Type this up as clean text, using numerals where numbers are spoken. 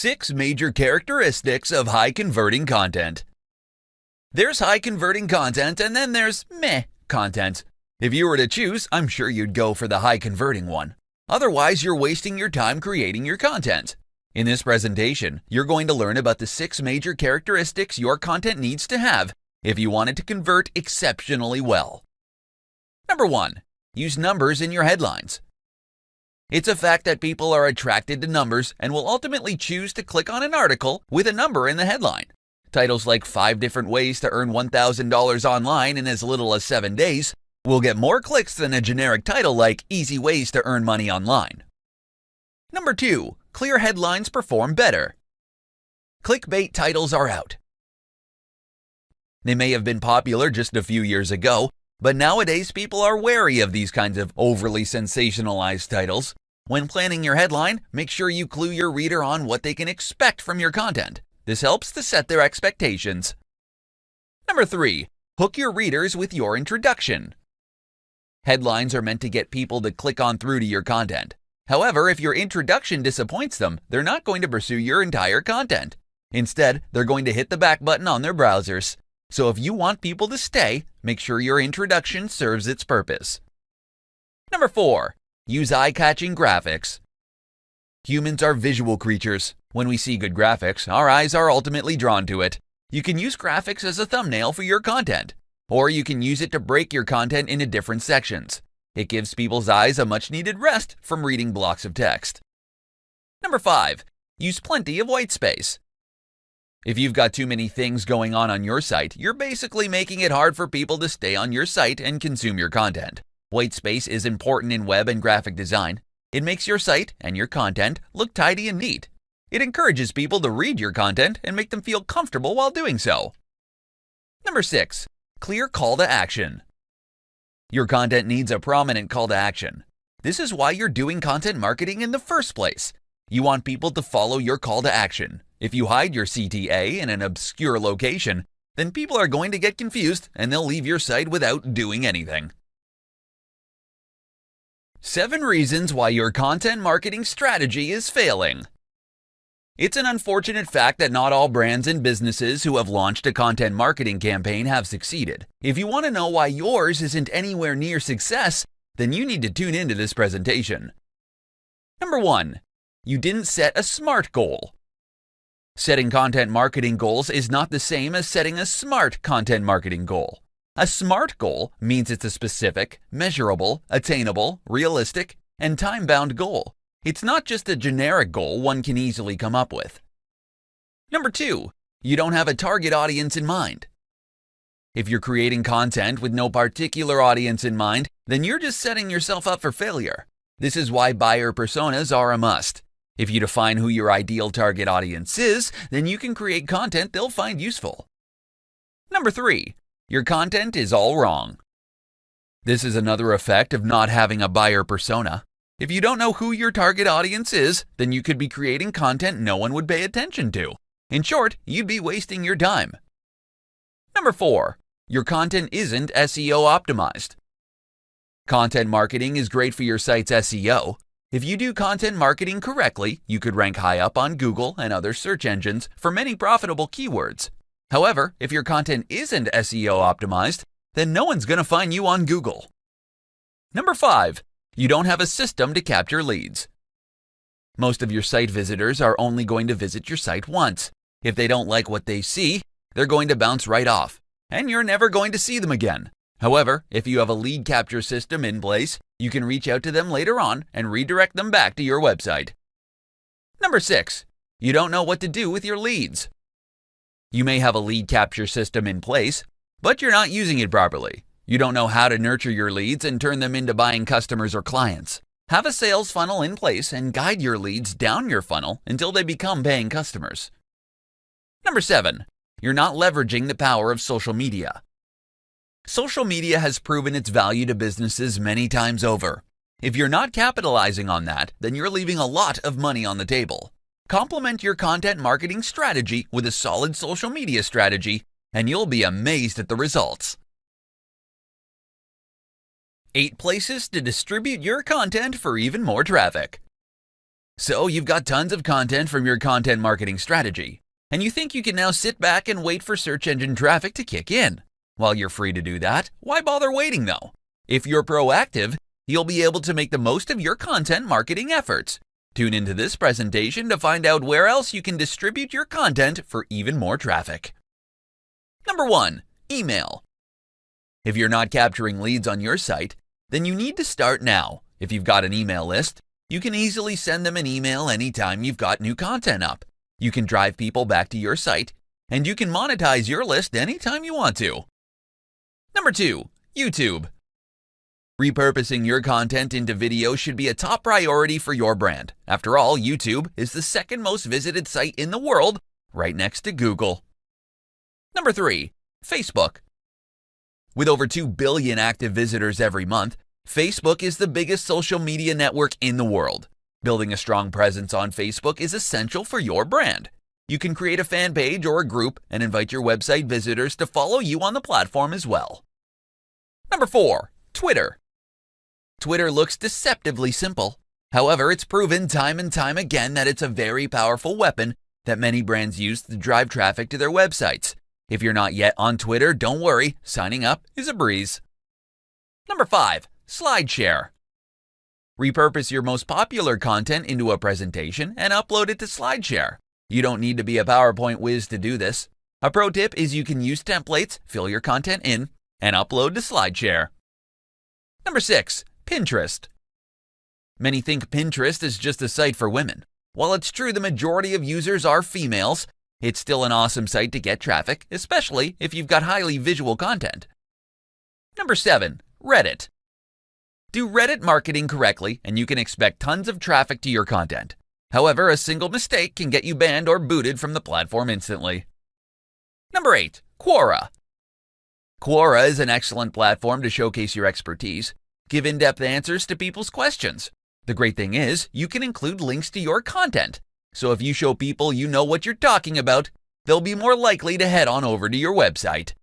6 major characteristics of high-converting content. There's high-converting content, and then there's meh content. If you were to choose, I'm sure you'd go for the high-converting one. Otherwise, you're wasting your time creating your content. In this presentation, you're going to learn about the 6 major characteristics your content needs to have if you want it to convert exceptionally well. Number 1. Use numbers in your headlines. It's a fact that people are attracted to numbers and will ultimately choose to click on an article with a number in the headline. Titles like 5 different ways to earn $1,000 online in as little as 7 days will get more clicks than a generic title like Easy Ways to Earn Money Online. Number 2. Clear headlines perform better. Clickbait titles are out. They may have been popular just a few years ago, but nowadays people are wary of these kinds of overly sensationalized titles. When planning your headline, make sure you clue your reader on what they can expect from your content. This helps to set their expectations. Number 3. Hook your readers with your introduction. Headlines are meant to get people to click on through to your content. However, if your introduction disappoints them, they're not going to pursue your entire content. Instead, they're going to hit the back button on their browsers. So if you want people to stay, make sure your introduction serves its purpose. Number 4. Use eye-catching graphics. Humans are visual creatures. When we see good graphics, our eyes are ultimately drawn to it. You can use graphics as a thumbnail for your content, or you can use it to break your content into different sections. It gives people's eyes a much-needed rest from reading blocks of text. Number 5. Use plenty of white space. If you've got too many things going on your site, you're basically making it hard for people to stay on your site and consume your content. White space is important in web and graphic design. It makes your site and your content look tidy and neat. It encourages people to read your content and make them feel comfortable while doing so. Number 6. Clear call to action. Your content needs a prominent call to action. This is why you're doing content marketing in the first place. You want people to follow your call to action. If you hide your CTA in an obscure location, then people are going to get confused and they'll leave your site without doing anything. 7 reasons why your content marketing strategy is failing. It's an unfortunate fact that not all brands and businesses who have launched a content marketing campaign have succeeded. If you want to know why yours isn't anywhere near success, then you need to tune into this presentation. Number 1. You didn't set a SMART goal. Setting content marketing goals is not the same as setting a SMART content marketing goal. A SMART goal means it's a specific, measurable, attainable, realistic, and time-bound goal. It's not just a generic goal one can easily come up with. Number 2. You don't have a target audience in mind. If you're creating content with no particular audience in mind, then you're just setting yourself up for failure. This is why buyer personas are a must. If you define who your ideal target audience is, then you can create content they'll find useful. Number 3. Your content is all wrong. This is another effect of not having a buyer persona. If you don't know who your target audience is, then you could be creating content no one would pay attention to. In short, you'd be wasting your time. Number 4. Your content isn't SEO optimized. Content marketing is great for your site's SEO. If you do content marketing correctly, you could rank high up on Google and other search engines for many profitable keywords. However, if your content isn't SEO optimized, then no one's going to find you on Google. Number 5. You don't have a system to capture leads. Most of your site visitors are only going to visit your site once. If they don't like what they see, they're going to bounce right off, and you're never going to see them again. However, if you have a lead capture system in place, you can reach out to them later on and redirect them back to your website. Number 6. You don't know what to do with your leads. You may have a lead capture system in place, but you're not using it properly. You don't know how to nurture your leads and turn them into buying customers or clients. Have a sales funnel in place and guide your leads down your funnel until they become paying customers. Number 7. You're not leveraging the power of social media. Social media has proven its value to businesses many times over. If you're not capitalizing on that, then you're leaving a lot of money on the table. Complement your content marketing strategy with a solid social media strategy, and you'll be amazed at the results. 8 places to distribute your content for even more traffic. So you've got tons of content from your content marketing strategy, and you think you can now sit back and wait for search engine traffic to kick in. While you're free to do that, why bother waiting though? If you're proactive, you'll be able to make the most of your content marketing efforts. Tune into this presentation to find out where else you can distribute your content for even more traffic. Number 1. Email. If you're not capturing leads on your site, then you need to start now. If you've got an email list, you can easily send them an email anytime you've got new content up. You can drive people back to your site, and you can monetize your list anytime you want to. Number 2. YouTube. Repurposing your content into video should be a top priority for your brand. After all, YouTube is the second most visited site in the world, right next to Google. Number 3. Facebook. With over 2 billion active visitors every month, Facebook is the biggest social media network in the world. Building a strong presence on Facebook is essential for your brand. You can create a fan page or a group and invite your website visitors to follow you on the platform as well. Number 4. Twitter. Twitter looks deceptively simple. However, it's proven time and time again that it's a very powerful weapon that many brands use to drive traffic to their websites. If you're not yet on Twitter, don't worry, signing up is a breeze. Number 5. SlideShare. Repurpose your most popular content into a presentation and upload it to SlideShare. You don't need to be a PowerPoint whiz to do this. A pro tip is you can use templates, fill your content in, and upload to SlideShare. Number 6. Pinterest. Many think Pinterest is just a site for women. While it's true the majority of users are females, it's still an awesome site to get traffic, especially if you've got highly visual content. Number 7. Reddit. Do Reddit marketing correctly and you can expect tons of traffic to your content. However, a single mistake can get you banned or booted from the platform instantly. Number 8. Quora. Quora is an excellent platform to showcase your expertise. Give in-depth answers to people's questions. The great thing is, you can include links to your content. So if you show people you know what you're talking about, they'll be more likely to head on over to your website.